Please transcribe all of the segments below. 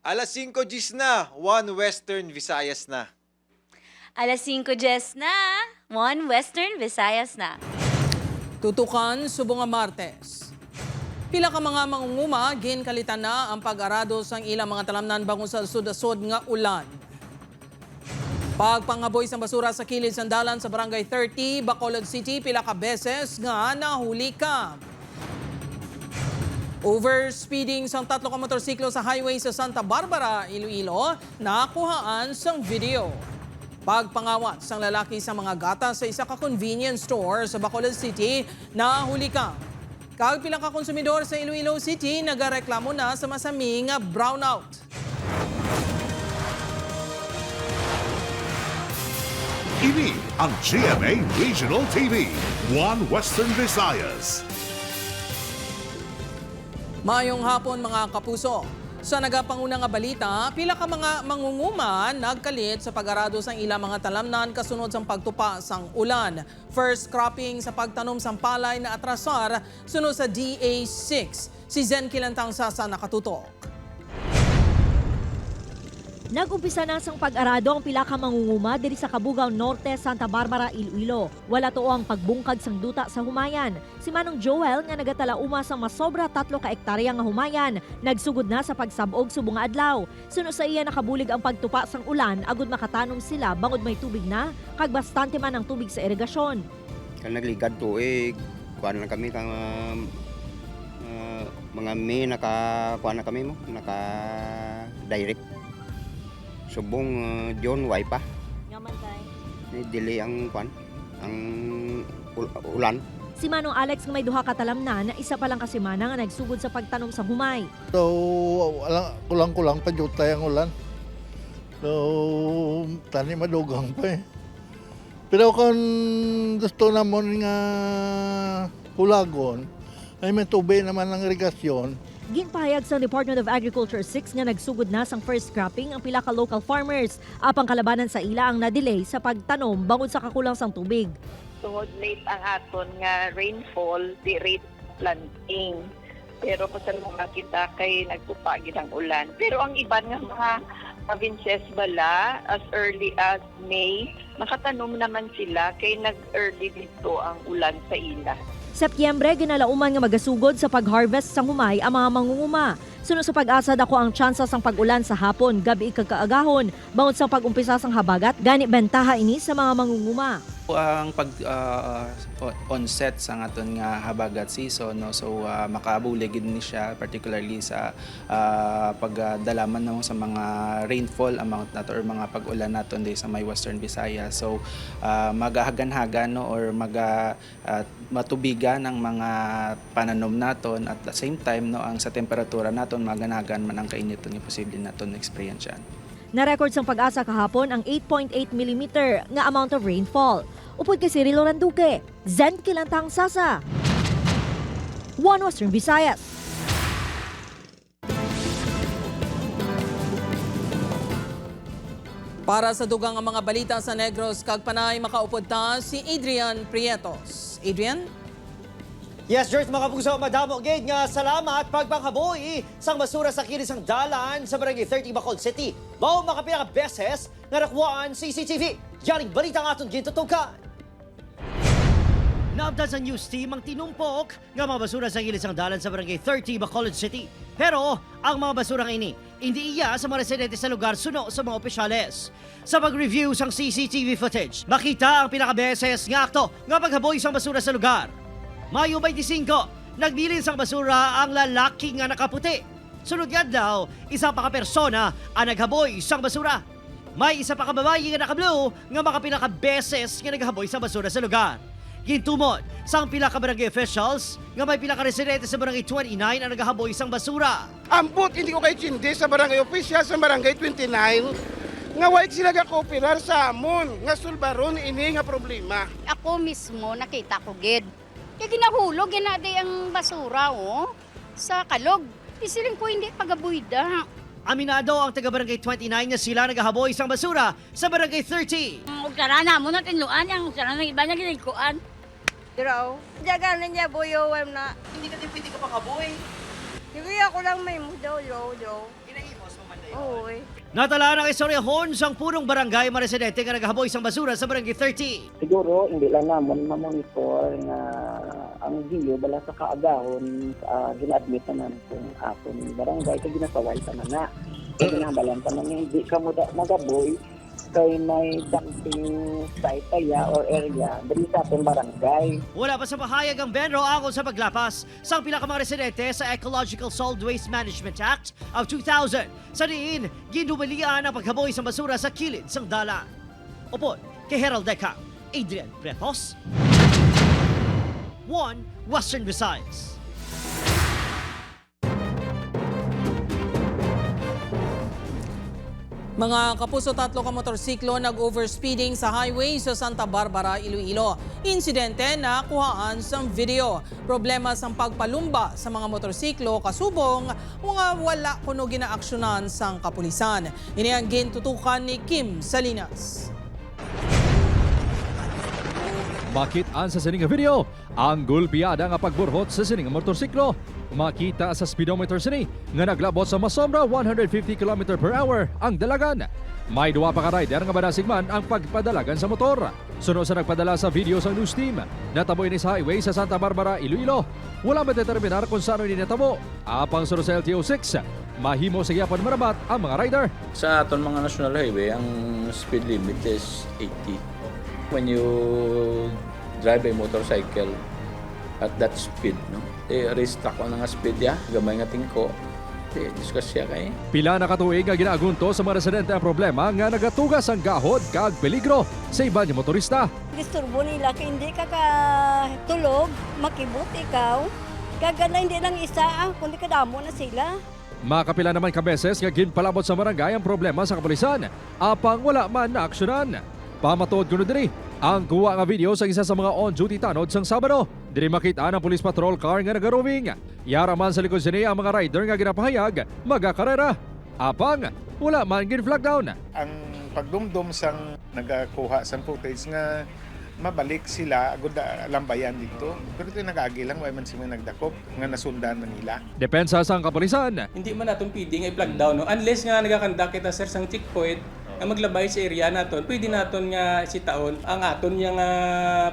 Alas 5 Gs na, One Western Visayas na. Alas 5 Gs na, One Western Visayas na. Tutukan subong nga Martes. Pila ka mga mangunguma, ginkalitan na ang pag-arado sang ilang mga talamnan bangon sa sud-sud nga ulan. Pagpangaboy sa basura sa kilid sandalan sa Barangay 30, Bacolod City, pila ka beses nga nahuli ka. Overspeeding sang 3 ka motorsiklo sa highway sa Santa Barbara, Iloilo, nakuhaan sang video. Pagpangawat sang lalaki sa mga gata sa isa ka convenience store sa Bacolod City, nahuli ka. Kag pila ka konsumidor sa Iloilo City, nagareklamo na sa masami nga brownout. Ini ang GMA Regional TV, One Western Visayas. Mayong hapon mga kapuso. Sa nagapanguna nga balita, pila ka mga mangunguma nagkalit sa pag-arado sang ilang mga talamnan kasunod sang pagtupa sang ulan. First cropping sa pagtanom sang palay na atrasar sunod sa DA6. Si Zen Kilantang Sasa nakatutok. Nag-umpisa na sang pag-arado ang pila ka mangunguma diri sa Kabugao Norte, Santa Barbara, Iloilo. Wala to ang pagbungkag sang duta sa humayan. Si Manong Joel nga nagatalauma sang masobra 3 ka ektarya nga humayan, nagsugod na sa pagsabog subong nga adlaw. Sunod sa iya nakabulig ang pagtupa sang ulan agud makatanom sila bangod may tubig na, kag bastante man ang tubig sa irigasyon. Kan nagligad tuig, kuan lang kami kang mga may kuan na kami mo, direct. Subong John way pa. Ngaman tay. Dili ang kuan, ang ulan. Si Manong Alex nga may duha ka talamnan na isa pa lang kasimana nga nagsugod sa pagtanom sa humay. So, kulang-kulang pa jutay ang ulan. So, tani madugang pa eh. Pero kung gusto namon nga kulagon, ay may tubig naman ang irigasyon. Ginpahayag sa Department of Agriculture 6 nga nagsugod na sang first cropping ang pila ka local farmers. Apang kalabanan sa ila ang na-delay sa pagtanom bangod sa kakulang sang tubig. Tungod late ang aton nga rainfall, di rate planting. Pero pasalunga kita kay nagtupa gid ang ulan. Pero ang iban nga mga provinces bala, as early as May, makatanom naman sila kay nag-early dito ang ulan sa ila. Setyembre, ginalauman nga magasugod sa pag-harvest sa humay ang mga mangunguma. Sunod sa pag-asa dako ang tsansa sang pag-ulan sa hapon, gabi kakaagahon, bangod sa pag-umpisa sang habagat, gani bentaha ini sa mga mangunguma. Ang pag-onset sa aton nga habagat season, no? So makabulig ni siya particularly sa pagdalaman no, sa mga rainfall amount nato or mga pag-ulan naton sa may Western Visayas. So magahagan-hagan no, or matubigan ang mga pananom naton at the same time no, ang sa temperatura naton maganagan man ang kainit nga posible naton experience yan. Na-record sang pag-asa kahapon ang 8.8 mm nga amount of rainfall. Upod kay Cirilo Randuque, Zen Kilantang Sasa, One Western Visayas. Para sa dugang ang mga balita sa Negros, kag panay makaupod ta si Adrian Prietos. Adrian? Yes, George, mga puso, madamo gid nga salamat pagpanghaboy sang basura sa kilis ang dalan sa Barangay 30 Bacolod City. Mao makapila ka beses nga nakuhaan CCTV. Yaring balita nga aton gintutukan. Naabdan sa news team ang tinumpok nga mga basura sa kilis ang dalan sa Barangay 30 Bacolod City. Pero ang mga basurang ini, hindi iya sa mga residente sa lugar suno sa mga opisyales. Sa pag-review sang CCTV footage, makita ang pinakabeses nga akto nga paghaboy sang basura sa lugar. Mayo 25, nagbilin sang basura ang lalaki nga nakaputi. Sunod nga daw, isa pa ka persona ang naghaboy sang basura. May isa pa ka babae nga naka-blue nga makapila ka beses nga naghaboy sang basura sa lugar. Gintumod, sang pila ka barangay officials nga may pila ka residente sa barangay 29 ang naghaboy sang basura. Ambot hindi ko kay chindi sa barangay official sa barangay 29 nga wait sila ga-cooperar sa amon nga sulbaron ini nga problema. Ako mismo nakita ko gid. Kaya ginahulog, ginadi ang basura, oh, sa kalog. Isiling ko hindi pagabuyda. Aminado ang taga-barangay 29 na sila naghahaboy isang basura sa barangay 30. Ugsarana mo na tinluan, ang ugsarana ng iba niya ginikuan. Diraw, diyagan na niya buyo na. Hindi ka din pwede ka pakaboy. Hindi ako lang may mudaw, lo. Inaimos mo man Oo, Natala ng istoryahon sang punong barangay mga residente nga naghaboy sang basura sa barangay 30. Siguro hindi lang namon ma-monitor nga ang video bala sa kaagahon gina-admit naman kung akong barangay kay ginasaway pa na. Kaya ginabalan pa na hindi ka mo magaboy kay may dumping site kaya or area dali sa atong barangay. Wala pa sa pahayag ang Benro ako sa paglapas sa pila ka mga residente sa Ecological Solid Waste Management Act of 2000. Sa diin, ginumalian ang paghaboy sa basura sa kilid sang dalan. Upod, kay Herald Deca, Adrian Pretos, 1 Western Visayas. Mga kapuso, 3 ka motorsiklo nag-overspeeding sa highway sa Santa Barbara, Iloilo. Insidente na kuhaan sa video. Problema sa pagpalumba sa mga motorsiklo kasubong mga wala kuno ginaaksyonan sang kapulisan. Ini ang gintutukan ni Kim Salinas. Makit-an sa sining video ang gulpiyada nga pagburhot sa sining motorsiklo. Makita sa speedometer sini nga naglabot sa masobra 150 km/h ang dalagan. May duwa pa ka rider nga banasigman ang pagpadalagan sa motor. Sunod sa nagpadala sa video sa news team, natabo ini sa highway sa Santa Barbara, Iloilo. Wala madeterminar kung saan ini natabo. Apang sunod sa LTO6, mahimo sa gyapon marabat ang mga rider. Sa aton mga national highway, ang speed limit is 80. When you drive a motorcycle at that speed, no? Restock ko na nga speed ya, gamay nga tingko. Discuss siya kay. Pila na katuig nga ginaagunto sa mga residente ang problema nga nagatugas ang gahod kag peligro sa iba nga motorista. Disturbo nila kaya hindi ka tulog, makibot ikaw. Kagana hindi lang isa, kundi kadamo na sila. Makapila naman ka beses nga ginpalabot sa barangay ang problema sa kapulisan, apang wala man na aksyonan. Pamatuod kuno diri ang kuha nga video sa isa sa mga on-duty tanod sang Sabado. Diri makita ang police patrol car nga nagaroving. Yara man sa likod sini ang mga rider nga ginapahayag magakarera. Apang wala man gin-flag down. Ang pagdumdum sang nagakuha sang footage nga mabalik sila agud lambayan dito. Pero ito nag-agi lang way man sila nagdakop nga nasundan na nila. Depensa sang kapulisan. Hindi man natong pwedeng i-flag down, no? Unless nga nagakandak kita sir sang checkpoint ang maglabay sa area naton, pwede naton nga sitaon ang aton nga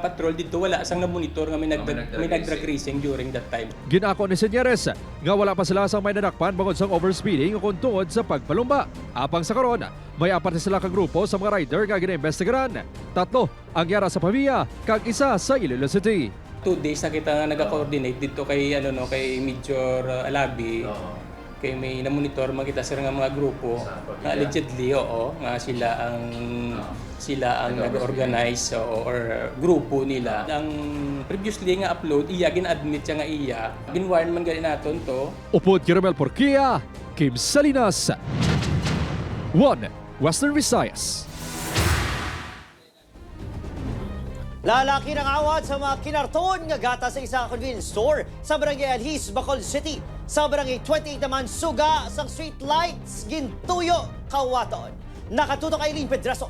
patrol dito wala sang na-monitor nga may nag-drag racing during that time. Ginako ni Senyeres nga wala pa sila sa may nadakpan bangod sang overspeeding o kung tungod sa pagpalumba. Apang sa karon, may 4 sila ka grupo sa mga rider nga ginaimbestigaran. 3 ang yara sa Pavia kag isa sa Iloilo City. 2 days na kita nag-coordinate dito kay kay Major Alabi. Kay may na-monitor makita sir nga mga grupo na allegedly nga sila ang nag-organize or grupo nila. Ang previously nga upload iya gin-admit siya nga iya. Binwarn man gali naton to. Upod Kiramel Porquia, Kim Salinas, 1 Western Visayas. Lalaki ng awat sa mga kinarton nga gata sa isang convenience store sa Barangay Alhis, Bacolod City. Sa Barangay 28 naman, suga sa street lights, gintuyo, kawaton. Nakatutok kay Lynn Pedraso.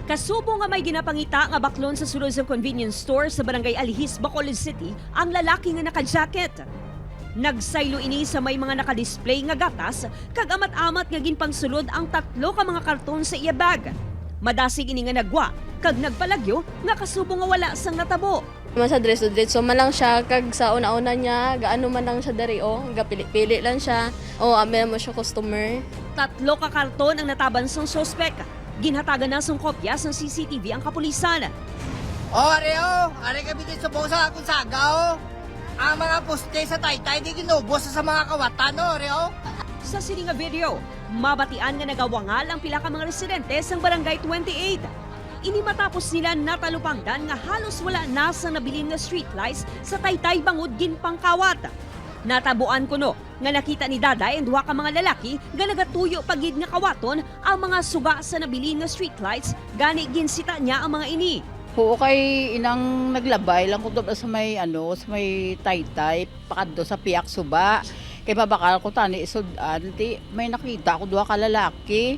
Kasubo nga may ginapangita nga baklon sa sulod sa convenience store sa Barangay Alhis, Bacolod City, ang lalaki nga naka-jacket. Nagsaylo ini sa may mga nakadisplay nga gatas, kag amat-amat nga ginpangsulod ang 3 ka mga karton sa iya bag. Madasig ini nga nagwa, kag nagpalagyo nga kasubo nga wala sang natabo. Man sa diretso man lang siya, kag sa una-una niya, gaano man lang siya dari gapili-pili lang siya. Amin mo siya customer. 3 ka karton ang nataban sang sospek. Ginhatagan na sang kopya sang CCTV ang kapulisan. Are kami din sa buong sa akong sagaw. Ang mga poste sa taytay, di ginubos sa mga kawatan, Sa sininga video, mabatian nga nagawangal ang pila ka mga residente sang Barangay 28. Ini matapos nila natalupangdan nga halos wala na sa nabilin nga street lights sa taytay bangod ginpangkawat. Natabuan kuno nga nakita ni Daday and 2 ka mga lalaki nga nagatuyo pagid nga kawaton ang mga suga sa nabilin nga street lights gani ginsita niya ang mga ini. Oo, kay inang naglabay lang kung sa may sa may taytay pakadto sa piyak suba. Kay babakal ko tani isudan ti may nakita ko 2 ka lalaki.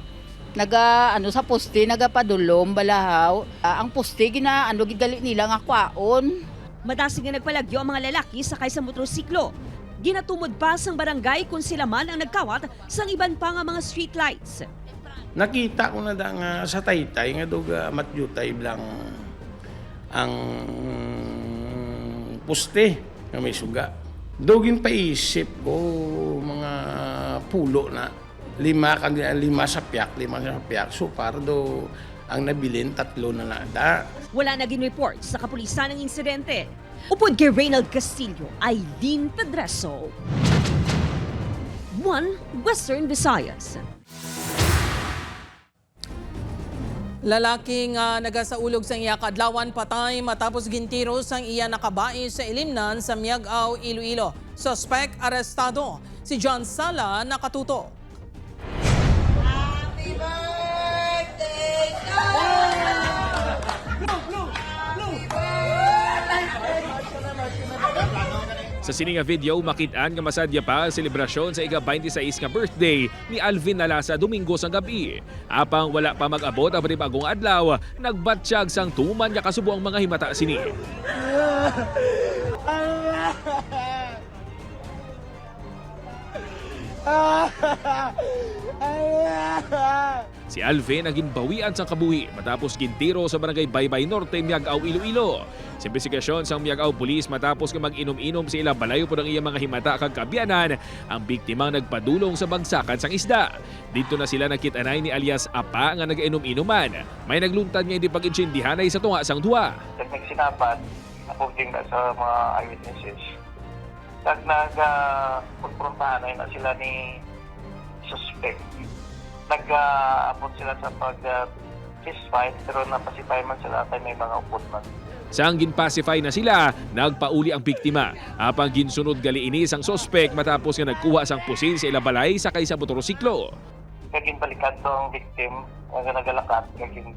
Sa poste nagapadulom balahaw. Ang poste gidali nila nga kwaon. Madasig nga nagpalagyo ang mga lalaki sakay sa motorsiklo. Ginatumod pa sang barangay kung sila man ang nagkawat sang iban pa nga mga streetlights. Nakita ko na da nga sa Taytay nga duga matjutay bilang ang puste nga may suga. Dugin pa isip ko mga pulo na lima sa piyak. So para do ang nabilin 3 na nada. Wala naging report sa kapulisan ng insidente. Upod kay Reynald Castillo, Aileen Pedreso. 1 Western Visayas. Lalaking nagasaulog sa iya kadlawan patay matapos gintiro sang iya nakabai sa ilimnan sa Miagao, Iloilo. Suspect arestado. Si John Sala nakatuto. Sa sininga video, makitaan nga masadya pa ang selebrasyon sa ika-26 nga birthday ni Alvin Nalasa Domingo sa gabi. Apang wala pa mag-abot ang bagong adlaw, nagbatsyag sang tuman nga kasubo ang mga himata sini. Si Alvin ang ginbawian sa kabuhi matapos gintiro sa barangay Baybay Norte, Miagao, Iloilo. Sa investigasyon sa Miagao Police matapos nga mag-inom-inom sa ilang balayo po ng iyang mga himata kag kabyanan, ang biktimang nagpadulong sa bagsakan sang isda. Dito na sila nakitanay ni alias Apa nga nag-inom-inuman. May nagluntad nga hindi pag-insindihanay sa tunga sang duha. Nagsinapat, naputing na sa mga eyewitnesses. Nag-konfrontahan na sila ni suspect. Nag-abot sila sa pag-fist fight pero napasipay man sila at may mga upot man. Sang ginpacify na sila, nagpauli ang biktima. Apang ginsunod gali inis ang suspect matapos nga nagkuha sang pusil sa ilabalay sakay sa motorsiklo. Kaging balikan to ang victim, ang nagalakat, kaging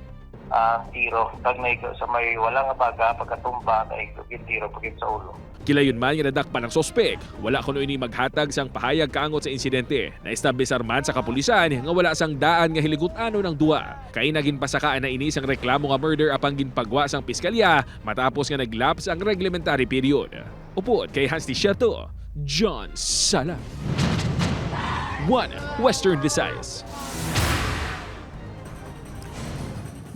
tiro. Kag naigo sa may walang baga, pagkatumba, naigo tiro pagin sa ulo. Kilayon man nga nadakpan ng sospek. Wala kuno ini maghatag sang pahayag kaangot sa insidente. Naestablisar man sa kapulisan nga wala sang daan nga hiligutan ng duwa. Kay naging pasakaan na ini sang reklamo nga murder apang ginpagwa sang piskalya matapos nga naglaps ang reglementary period. Upod kay Hans Tishato, John Sala. 1 Western Visayas.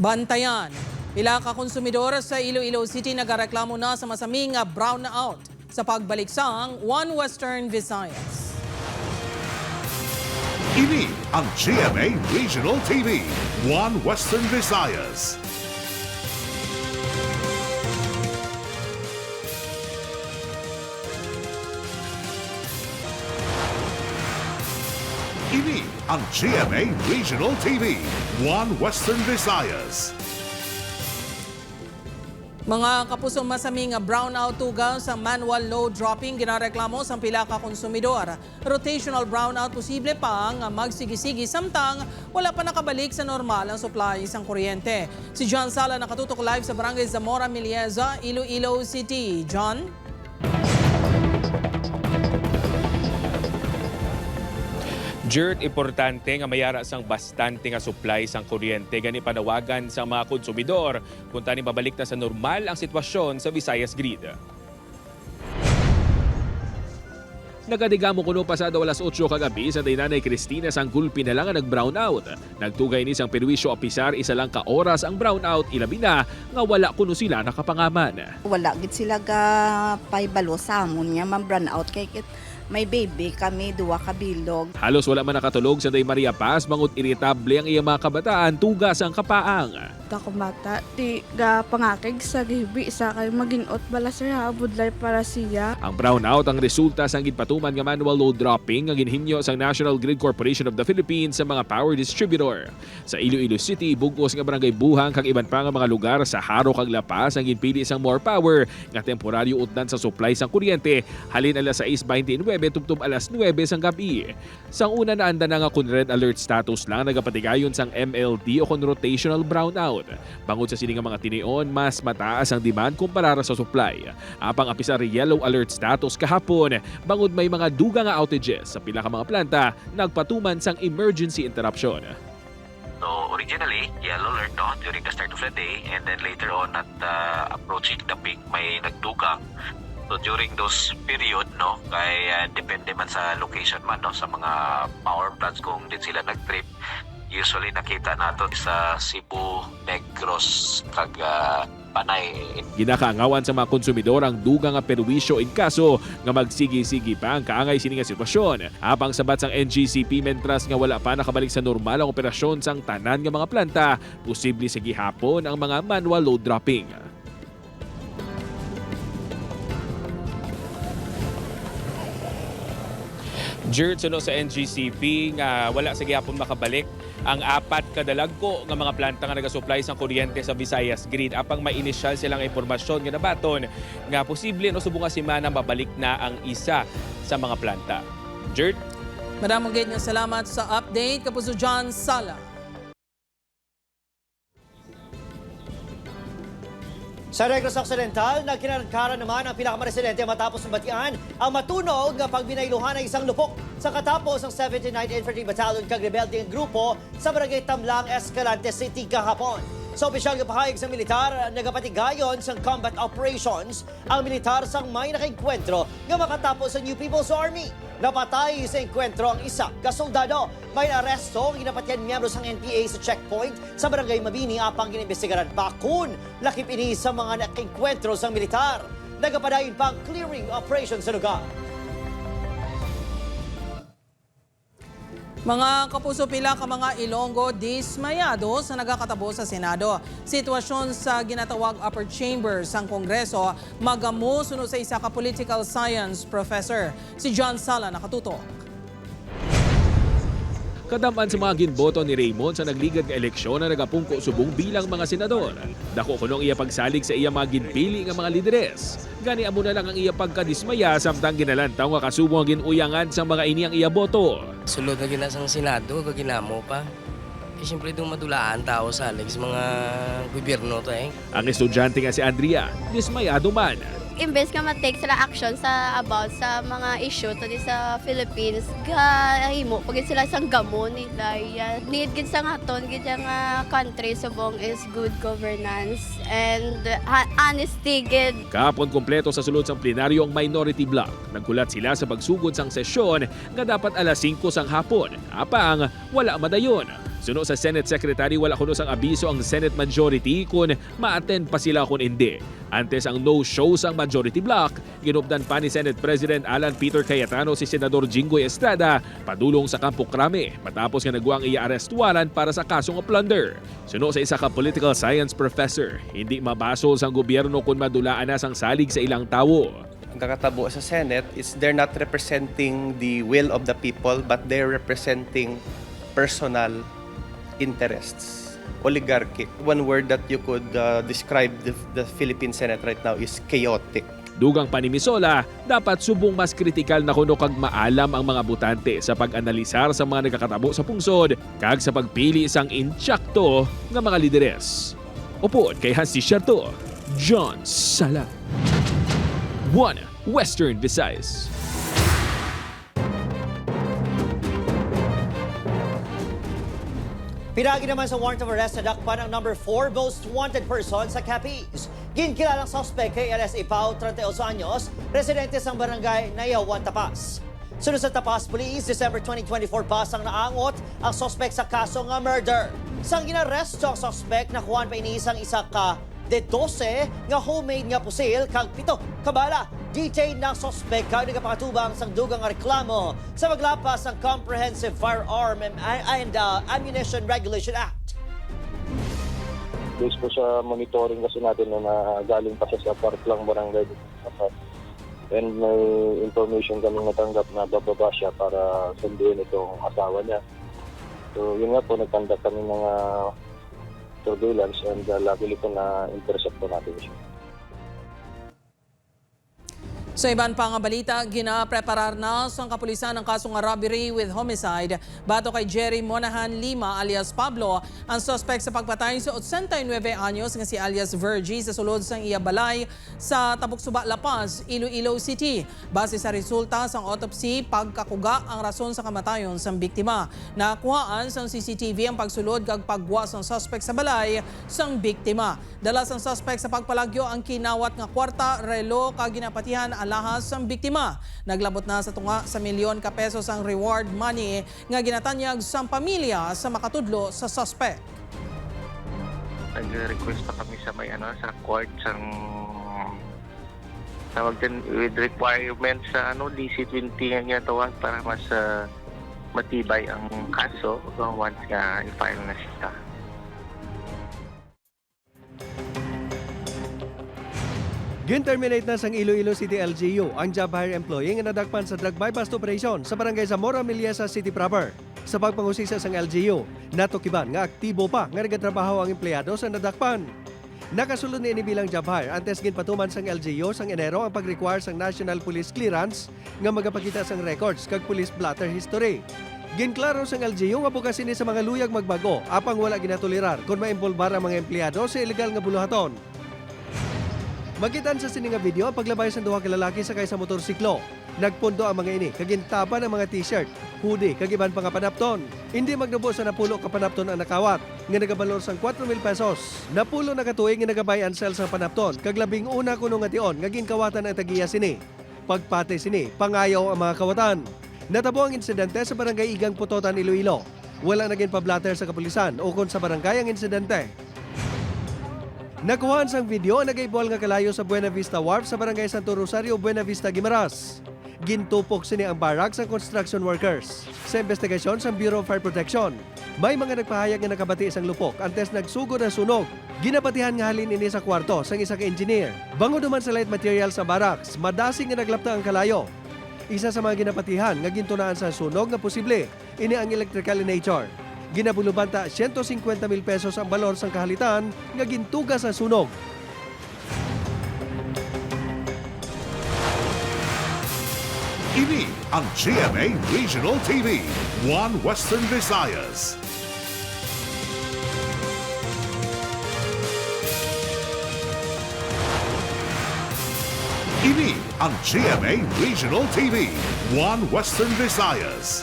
Bantayan. Pila ka konsumidor sa Iloilo City nagareklamo na sa masaming brownout sa pagbalik sang 1 Western Visayas. Ini ang GMA Regional TV, 1 Western Visayas. Ini ang GMA Regional TV, 1 Western Visayas. Mga kapusong masaming brownout tugaw sa manual load dropping ginareklamo sa pila ka konsumidor. Rotational brownout posible pa nga magsigisigi samtang wala pa nakabalik sa normal ang supply sang kuryente. Si John Sala nakatutok live sa Barangay Zamora Milieza, Iloilo City. John? Jert, importante nga mayara sang bastante nga supply sang kuryente gani panawagan sa mga konsumidor kung tani babalik na sa normal ang sitwasyon sa Visayas Grid. Nagadigamo kuno pasado alas 8 kagabi sa Daynanay Cristina sang gulpi na lang ang nag-brownout. Nagtugay ni sang perwisyo opisar isa lang ka oras ang brownout ilabi na nga wala kuno sila nakapangaman. Wala gid sila ga paibalo sa amon nga man-brownout kay may baby kami, 2 kabilog. Halos wala man nakatulog sa Day Maria Paz, bangot iritable ang iyang mga kabataan, tugas ang kapaang. Ako mata, di ga pangakig sa gibi sa kay maginot bala sa budlay para siya. Ang brownout ang resulta sang ginpatuman nga manual load dropping ang ginhimyo sang National Grid Corporation of the Philippines sa mga power distributor. Sa Iloilo City, bugos nga barangay Buhang kag iban pa nga mga lugar sa Haro kag Lapas ang ginpili sang more power nga temporaryo utdan sa supply sang kuryente halin alas 6:29 tubtob alas 9 sang gabi. Sang una na anda na nga kun red alert status lang nagapatigayon sang MLD o kun rotational brownout. Bangod sa sini nga mga tinion, mas mataas ang demand kumpara sa supply. Apang apisa yellow alert status kahapon, bangod may mga duga nga outages sa pila ka mga planta, nagpatuman sang emergency interruption. So originally, yellow alert no, during the start of the day and then later on at approaching the peak may nagdugang So during those period, no, kay depende man sa location man, no, sa mga power plants kung din sila nag-trip. Usually nakita nato sa Cebu, Negros, kag Panay. Ginakaangawan sa mga konsumidor ang dugang nga perwisyo in kaso nga magsigi-sigi pa ang kaangay sini nga sitwasyon. Habang sabat sang NGCP mentras nga wala pa nakabalik sa normal ang operasyon sang tanan nga mga planta, posible sa gihapon ang mga manual load dropping. Jert, suno sa NGCP nga wala sa gihapon makabalik ang 4 kadalagko nga mga planta nga nagasupply sang kuryente sa Visayas Grid. Apang may inisyal silang impormasyon nga nabaton nga posible no subong nga semana mabalik na ang isa sa mga planta. Jert? Maraming nga salamat sa update. Kapuso John Sala. Sa Negros Occidental, nagkinarangkara naman ang pinakamaresidente matapos batian ang matunog na pagbinailuhan ng isang lupok sa katapos ang 79th Infantry Battalion kag rebelding grupo sa Barangay Tamlang, Escalante City kahapon. Sa opisyal nga pahayag sa militar, nagapatigayon sa combat operations ang militar sang may nakainkwentro nga makatapos sa New People's Army. Napatay sa enkwentro ang isa kasoldado. May aresto ang ginapatyan miyembro ng NPA sa checkpoint sa Barangay Mabini apang ginimbistigaran pa kung lakip ini sa mga nakainkwentro sa militar. Nagapadayon pa ang clearing operation sa lugar. Mga kapuso, pila ka mga Ilonggo dismayado sa nagakatabo sa Senado. Sitwasyon sa ginatawag upper chamber sang Kongreso magamo suno sa isa ka political science professor. Si John Sala nakatutok. Kadaman sa mga ginboto ni Raymond sa nagligad nga eleksyon na nagapungko subong bilang mga senador. Dako kunong iya pagsalig sa iya mga ginpili nga mga lideres. Gani amo na lang ang iya pagkadismaya samtang ginalantaw nga kasubo ang ginuyangan sa mga ini ang iya boto. Sulod na ginasang Senado, gaginamo pa. Siyempre itong madulaan tao sa sa mga gobyerno to eh. Ang estudyante nga si Andrea, dismayado man. Imbes nga ma-take sila action sa about sa mga issue to sa Philippines, gahimo pagit sila sang gamon nila. Need gid sa ngaton gid nga country subong is good governance and honesty gid. Kahapon kompleto sa sulod sang plenaryo ang minority block. Nagkulat sila sa pagsugod sang sesyon nga dapat alas 5 sang hapon. Apang wala madayon. Suno sa Senate Secretary, wala kuno sang abiso ang Senate majority kung ma-attend pa sila kung hindi. Antes ang no-show sang majority block, ginupdan pa ni Senate President Alan Peter Cayetano si Senador Jinggoy Estrada padulong sa Campo Crame matapos nga nagwang iya arrest warrant para sa kasong plunder. Suno sa isa ka political science professor, hindi mabasol sang gobyerno kung madulaan na sang salig sa ilang tawo. Ang kakatabo sa Senate is they're not representing the will of the people but they're representing personal interests, oligarchy. One word that you could describe the Philippine Senate right now is chaotic. Dugang panimisola, dapat subong mas kritikal na kuno kag maalam ang mga butante sa pag-analisar sa mga nagkakatabo sa pungsod kag sa pagpili sang insyakto nga mga lideres. Upod kay Hansi Sherto, John Sala. 1 Western Visayas. Pinagi naman sa warrant of arrest na dakpan ang number 4 most wanted person sa Capiz. Ginkilalang suspect kay LSA Pao, 38 anyos, residente sa barangay Nayawan, Tapas. Sunod sa Tapas Police, December 2024 pasang naangot ang suspect sa kaso nga murder. Sang ginaresto ang suspect, nakuhaan pa iniisang isa ka de 12 nga homemade nga pusil kag 7 kabala. Detained ng suspect kag nagapakatubang sang dugang nga reklamo sa maglapas ng Comprehensive Firearm and Ammunition Regulation Act. Based po sa monitoring kasi natin na galing pa sa Parklang Barangay. And may information kami natanggap na bababa siya para sunduin itong asawa niya. So yun nga po, nagtanggap kami ng surveillance and luckily po na intercept po natin siya. Sa iban pang balita, ginapreparar na sa kapulisan ng kasong robbery with homicide bato kay Jerry Monahan Lima alias Pablo, ang suspect sa pagpatay sa 89 anyos nga si alias Virgie sa sulod sang iya balay sa Tabuk-Suba, La Paz, Iloilo City. Base sa resulta sang autopsy, pagkakuga ang rason sa kamatayon sang biktima. Nakuhaan sang CCTV ang pagsulod kag pagwa sang suspect sa balay sang biktima. Dala sang suspect sa pagpalagyo ang kinawat nga kwarta, relo kag ginapatihan alahas ang biktima. Naglabot na sa tunga sa milyon ka pesos ang reward money nga ginatanyag sa pamilya sa makatudlo sa suspect. Nag-request pa kami sa may sa court sang tawag din with requirements sa DC-20 nga tawag para mas matibay ang kaso once nga i-file na siya. Gin-terminate na sang Iloilo City LGU ang job hire employee nga nadagpan sa drug buy-bust operation sa barangay Zamora, Miliesa City proper. Sa pagpangusisa sang LGU, natukiban nga aktibo pa nga nagatrabaho ang empleyado sa nadakpan. Nakasulod ni bilang job hire antes ginpatuman sang LGU sang Enero ang pag-require sang National Police Clearance nga magapakita sang records kag police blotter history. Ginklaro sang LGU nga bukas ini sa mga luyag magbago apang wala ginatulirar kung maimpolbar ang mga empleyado sa ilegal nga buluhaton. Magitan sa sini nga video ang paglabay sa duha ka lalaki sakay sa motorsiklo. Nagpundo ang mga ini kagintaban ang mga t-shirt, hoodie kag iban pa nga panapton. Hindi magnubo sa napulo ka panapton ang nakawat nga nagabalor sang 4,000 pesos. Napulo na katuig nga nagabay ang sales sang panapton kag labing una kuno nga tion nga ginkawatan ang tagiya sini. Pagpate sini pangayaw ang mga kawatan. Natabo ang insidente sa barangay Igang Putotan, Iloilo. Wala naging pablatter sa kapulisan o kon sa barangay ang insidente. Nakuhaan sang video ang nagaibol nga kalayo sa Buena Vista Wharf sa barangay Santo Rosario, Buena Vista, Guimaras. Gintupok sini ang barracks ng construction workers. Sa investigasyon sa Bureau of Fire Protection, may mga nagpahayag nga nakabati isang lupok antes nagsugod ang sunog. Ginapatihan nga halin ini sa kwarto sang isa ka engineer. Bango duman sa light material sa barracks, madasing nga naglapta ang kalayo. Isa sa mga ginapatihan nga gintunaan sa sunog nga posible, ini ang electrical in nature. Ginabuluban ta 150,000 pesos ang balor sang kahalitan nga gintuga sa sunog. Ini ang GMA Regional TV, One Western Visayas. Ini ang GMA Regional TV, One Western Visayas.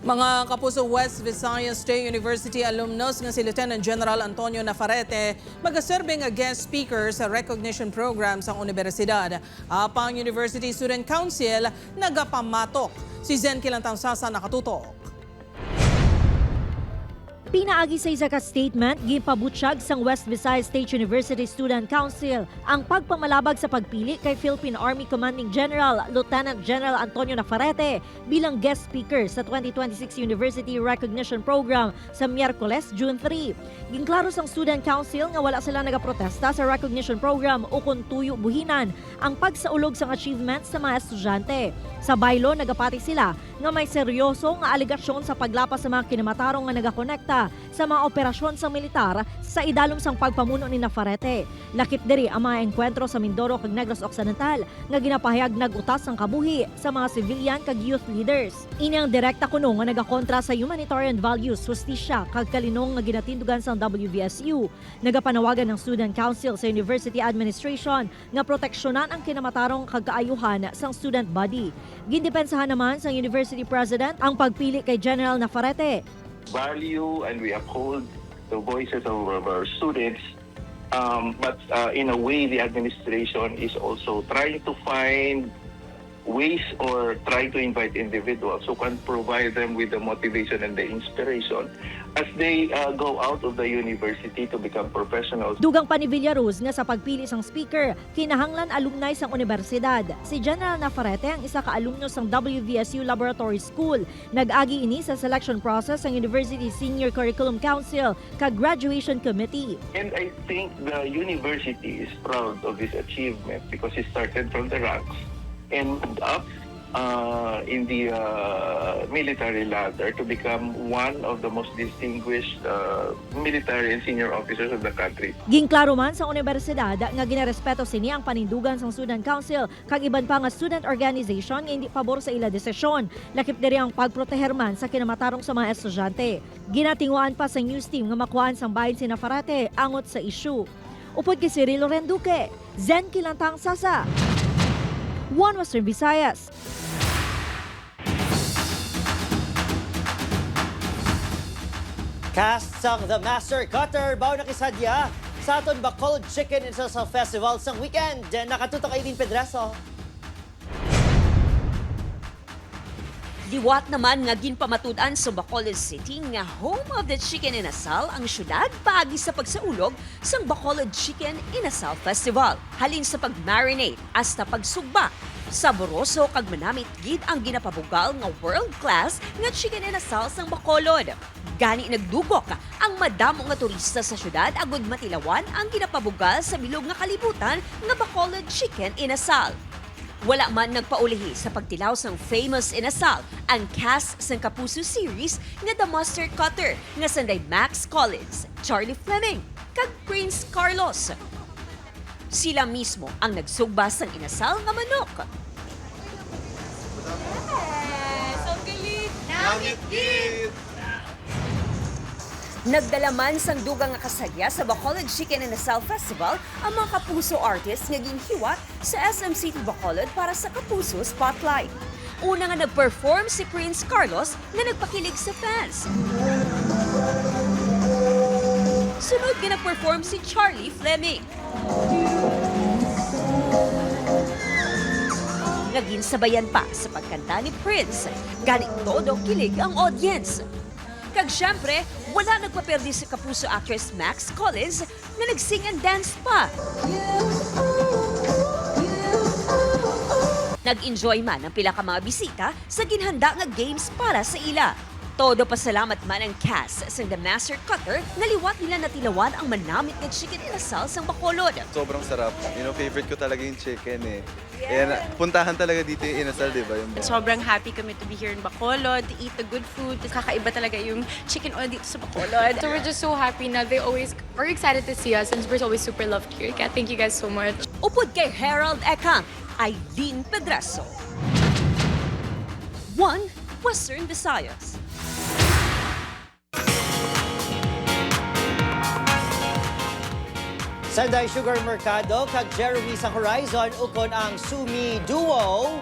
Mga kapuso, West Visayas State University alumnus nga si Lieutenant General Antonio Nafarrete magaserbe nga guest speaker sa recognition program sa universidad. Apang University Student Council nagapamatok. Si Zen Kilantang Sasa nakatutok. Pinaagi sa isa ka statement, gipabutyag sang West Visayas State University Student Council ang pagpamalabag sa pagpili kay Philippine Army Commanding General Lieutenant General Antonio Nafarrete bilang guest speaker sa 2026 University Recognition Program sa Miyerkules, June 3. Ginklaro sang Student Council nga wala sila nagaprotesta sa recognition program o kung tuyo buhinan ang pagsaulog sang achievements sa mga estudyante. Sa baylo, nagapati sila nga may seryoso nga aligasyon sa paglapas sa mga kinamatarong nga nagakonekta sa mga operasyon sa militar sa idalom sang pagpamuno ni Nafarrete. Lakip diri ang mga engkwentro sa Mindoro kag Negros Occidental nga ginapahayag nagutas ang kabuhi sa mga civilian kag youth leaders. Ini ang direkta kuno nga nagakontra sa humanitarian values, justisya kag kalinong nga ginatindugan sa WVSU. Nagapanawagan ng Student Council sa University Administration nga proteksyonan ang kinamatarong kag kaayuhan sang student body. Gindepensahan naman sa University President ang pagpili kay General Nafarrete. Value and we uphold the voices of our students, but in a way the administration is also trying to find ways or try to invite individuals who can provide them with the motivation and the inspiration as they go out of the university to become professionals. Dugang pa ni Villaruz nga sa pagpili sang speaker, kinahanglan alumni sang universidad. Si General Nafarrete ang isa ka alumno sang WVSU Laboratory School. Nag-agi ini sa selection process ng University Senior Curriculum Council kag Graduation Committee. And I think the university is proud of this achievement because it started from the ranks and moved up in the military ladder to become one of the most distinguished military and senior officers of the country. Ginklaro man sa universidad nga ginarespeto sini ang panindugan sa Student Council kag iban pa nga student organization nga hindi pabor sa ila desisyon. Lakip diri ang pagproteher man sa kinamatarong sa mga estudyante. Ginatinguan pa sa news team nga makuhaan sang bahin si Nafarate angot sa issue. Upod kay Cirilo Renduque, Zen Kilantang Sasa, One Western Visayas. Cast sang The Master Cutter, baw na kisadya sa aton Bacolod Chicken and Salsa Festival sang weekend. Nakatutok kay Din Pedraso. Liwat naman nga ginpamatudan sa Bacolod City nga home of the Chicken Inasal ang syudad paagi sa pagsaulog sang Bacolod Chicken Inasal Festival. Halin sa pag-marinate hasta pagsugba. Saboroso kag manamit gid ang ginapabugal nga world-class nga Chicken Inasal sang Bacolod. Gani nagdugok ang madamo nga turista sa syudad agud matilawan ang ginapabugal sa bilog nga kalibutan nga Bacolod Chicken Inasal. Wala man nagpaulihi sa pagtilaw sang famous inasal ang cast sang Kapuso series nga The Master Cutter nga sanday Max Collins, Charlie Fleming, kag Prince Carlos. Sila mismo ang nagsugba sang inasal nga manok. Yes! Ang galing! Nangit-git! Nagdala man sang dugang nga kasagya sa Bacolod Chicken Inasal Festival ang mga Kapuso artists nga ginhiwat sa SM City Bacolod para sa Kapuso Spotlight. Una nga nag-perform si Prince Carlos na nagpakilig sa fans. Sunod nga nag-perform si Charlie Fleming. Naginsabayan pa sa pagkanta ni Prince. Ganit todo kilig ang audience. Kag syempre, wala nagpaperdi sa Kapuso actress Max Collins na nag-sing and dance pa. Nag-enjoy man ang pila ka mga bisita sa ginhanda nga games para sa ila. Todo pasalamat man ang cast sa The Master Cutter na liwat nila natilawan ang manamit ng Chicken Inasal sang Bacolod. Sobrang sarap. Favorite ko talaga yung chicken eh. Yes. Puntahan talaga dito yung inasal, di ba? Sobrang happy kami to be here in Bacolod, to eat the good food. Kakaiba talaga yung chicken oil dito sa Bacolod. So we're just so happy na they always are excited to see us and we're always super loved here. Kaya thank you guys so much. Upod kay Harold Ekang, Aileen Pedraso. One Western Visayas. Sanday Sugar Mercado kag Jeremy sa Horizon ukon ang Sumi Duo.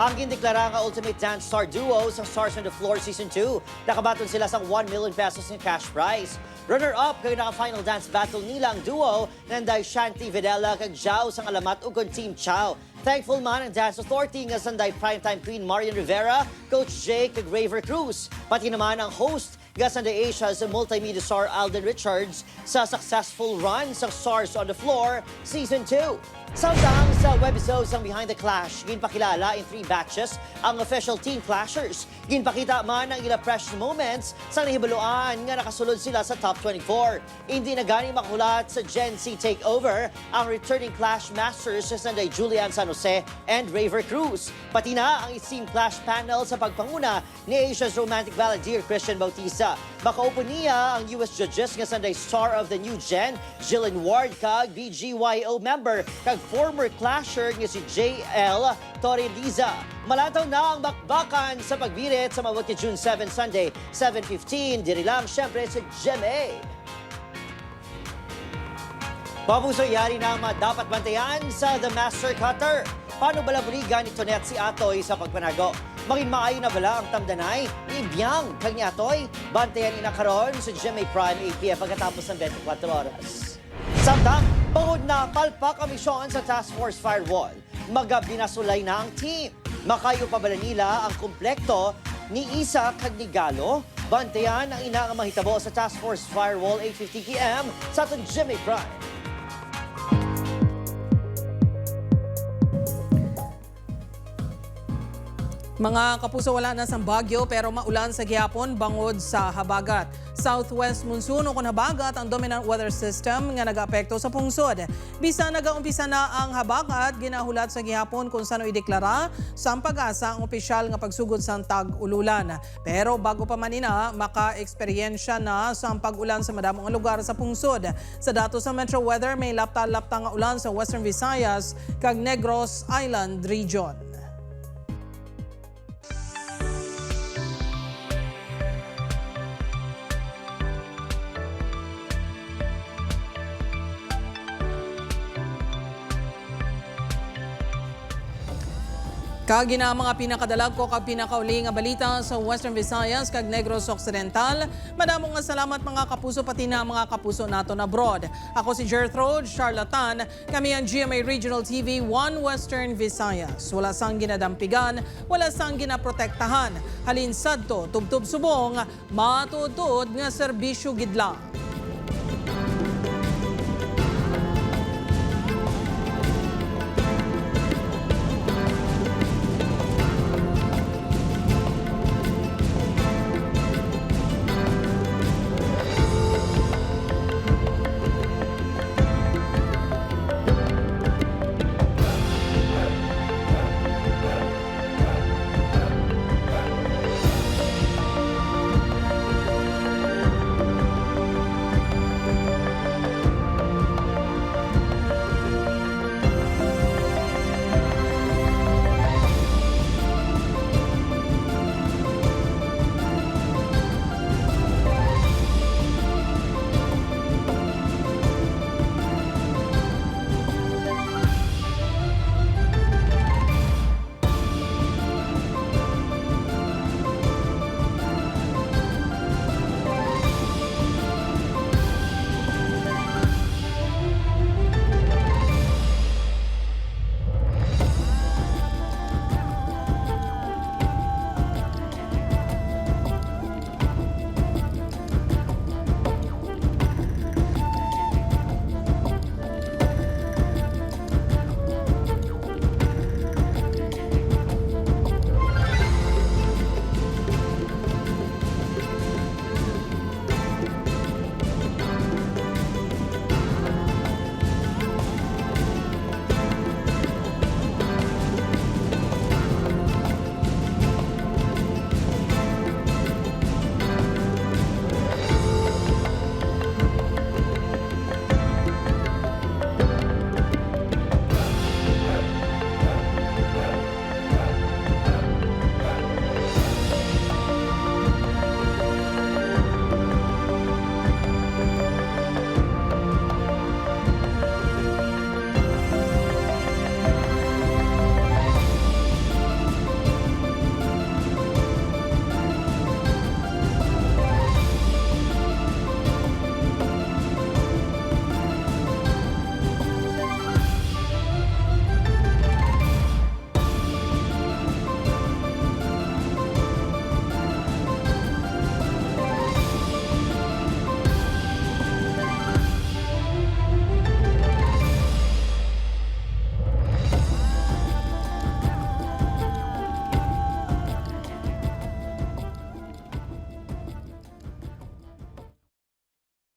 Ang gindeklara nga Ultimate Dance Star Duo sa Stars on the Floor Season 2. Nakabaton sila sa 1 million pesos in cash prize. Runner-up kay naka-final dance battle nilang duo nanday Shanti Videla kag Jao sang Alamat ukon Team Chow. Thankful man ang Dance Authority nga sanday primetime queen Marian Rivera, Coach Jay kag Raver Cruz. Pati naman ang host nga sanday Asia sa multimedia star Alden Richards sa successful run sa Stars on the Floor Season 2. Samtang sa webisodes ng Behind the Clash, ginpakilala in 3 batches ang official team clashers. Ginpakita man ang ilang precious moments sa nahibaluan nga nakasulod sila sa top 24. Hindi na gani makulat sa Gen Z takeover ang returning Clash Masters sa Sunday Julian San Jose and Raver Cruz. Pati na ang esteemed Clash panel sa pagpanguna ni Asia's romantic balladeer Christian Bautista. Makaupo niya ang US judges nga Sunday Star of the New Gen, Jillian Ward kag BGYO member kag former clasher nga si JL Torreliza. Malataw na ang bakbakan sa pagbirit sa mabot ni June 7 Sunday, 7:15. Diri lang syempre sa GMA. Pabuso yari na ang dapat bantayan sa The Master Cutter. Paano balabuligan ni Tonet si Atoy sa pagpanago? Maging maayo na bala ang tamdanay ni Biang kag ni Atoy? Bantayan inakaron sa GMA Prime 8 p.m. pagkatapos ng 24 oras. Samtang, bangod na palpak ang misyon sa Task Force Firewall, magabinasulay na ang team. Makayo pa bala nila ang komplekto ni Isa kag ni Galo? Bantayan ang ina nga mahitabo sa Task Force Firewall 8:50 p.m. sa aton GMA Prime. Mga kapuso, wala na sa Baguio pero maulan sa gihapon bangod sa habagat. Southwest monsoon o kun habagat ang dominant weather system nga nag-apekto sa pungsod. Bisa nagaumpisa na ang habagat, ginahulat sa gihapon kung saan ideklara sa pag-asa ang opisyal nga pagsugod sa tag-ululan. Pero bago pa manina, maka-eksperyensya na sa pag-ulan sa madamong lugar sa pungsod. Sa datos sa Metro Weather, may lapta-lapta nga ulan sa Western Visayas kag Negros Island region. Kagina mga pinakadalag ko kag pinakauli nga balita sa Western Visayas kag Negros Occidental. Madamong nga salamat mga kapuso pati na mga kapuso nato na abroad. Ako si Gertrude Charlatan, kami ang GMA Regional TV 1 Western Visayas. Wala sang ginadampigan, wala sang ginaprotektahan. Halin sadto tubtub subong, matutod nga serbisyo gidlang.